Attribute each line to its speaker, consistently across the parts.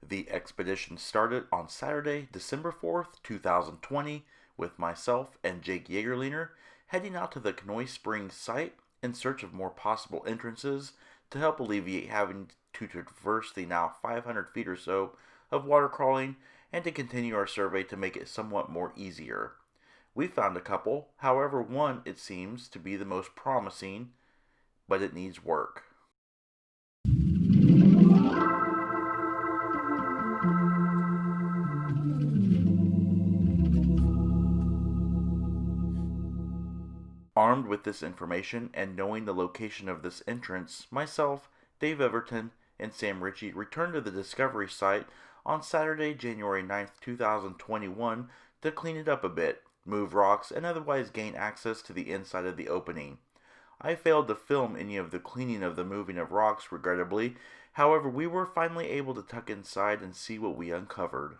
Speaker 1: The expedition started on Saturday, December 4th, 2020, with myself and Jake Yegerlhener heading out to the Knoy Springs site in search of more possible entrances to help alleviate having to traverse the now 500 feet or so of water crawling and to continue our survey to make it somewhat more easier. We found a couple, however one it seems to be the most promising, but it needs work. Armed with this information and knowing the location of this entrance, myself, Dave Everton, and Sam Richey returned to the discovery site on Saturday, January 9th, 2021 to clean it up a bit, move rocks, and otherwise gain access to the inside of the opening. I failed to film any of the cleaning of the moving of rocks, regrettably. However, we were finally able to tuck inside and see what we uncovered.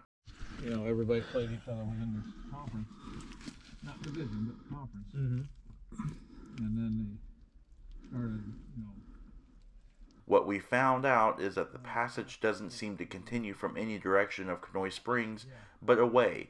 Speaker 2: You know, everybody played each other within this conference. Not division, but conference.
Speaker 3: Mm-hmm.
Speaker 2: And then they started,
Speaker 1: What we found out is that the passage doesn't seem to continue from any direction of Knoy Springs, but away.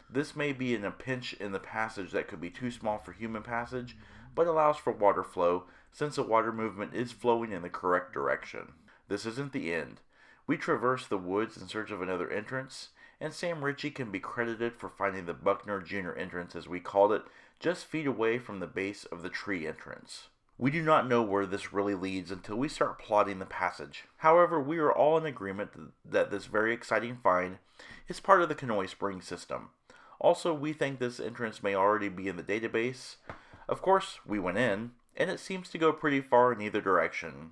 Speaker 1: This may be in a pinch in the passage that could be too small for human passage, but allows for water flow, since the water movement is flowing in the correct direction. This isn't the end. We traverse the woods in search of another entrance, and Sam Richey can be credited for finding the Buckner Jr. entrance, as we called it, just feet away from the base of the tree entrance. We do not know where this really leads until we start plotting the passage. However, we are all in agreement that this very exciting find is part of the Knoy Springs system. Also, we think this entrance may already be in the database. Of course, we went in, and it seems to go pretty far in either direction.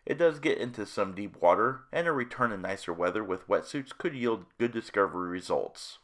Speaker 1: It does get into some deep water, and a return in nicer weather with wetsuits could yield good discovery results.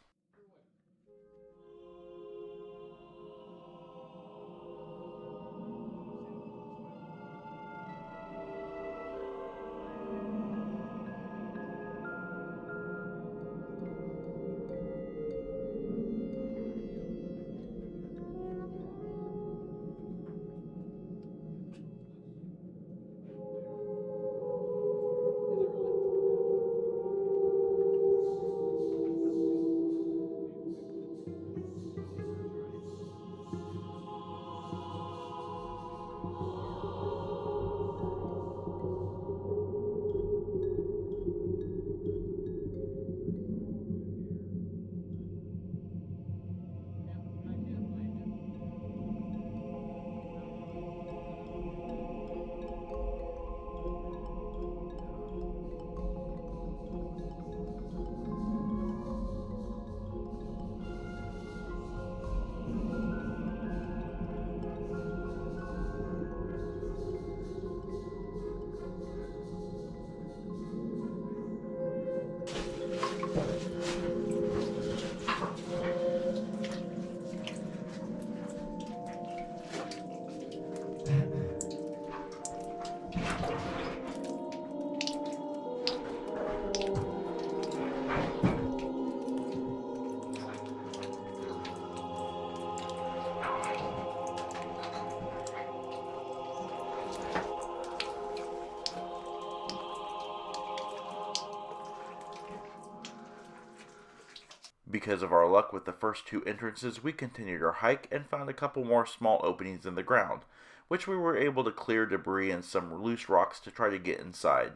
Speaker 1: Because of our luck with the first two entrances, we continued our hike and found a couple more small openings in the ground, which we were able to clear debris and some loose rocks to try to get inside.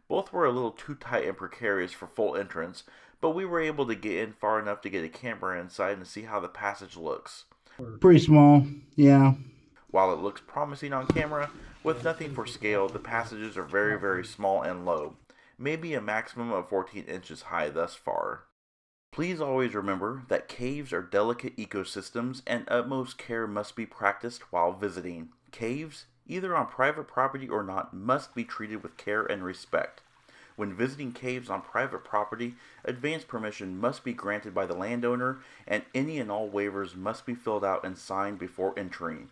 Speaker 1: Both were a little too tight and precarious for full entrance, but we were able to get in far enough to get a camera inside and see how the passage looks.
Speaker 3: Pretty small, yeah.
Speaker 1: While it looks promising on camera, with nothing for scale, the passages are very, very small and low, maybe a maximum of 14 inches high thus far. Please always remember that caves are delicate ecosystems and utmost care must be practiced while visiting. Caves, either on private property or not, must be treated with care and respect. When visiting caves on private property, advance permission must be granted by the landowner, and any and all waivers must be filled out and signed before entering.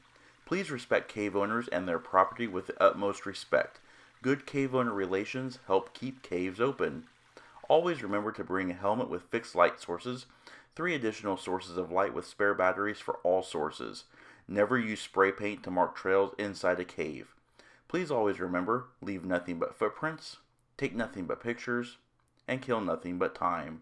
Speaker 1: Please respect cave owners and their property with the utmost respect. Good cave owner relations help keep caves open. Always remember to bring a helmet with fixed light sources, 3 additional sources of light with spare batteries for all sources. Never use spray paint to mark trails inside a cave. Please always remember, leave nothing but footprints, take nothing but pictures, and kill nothing but time.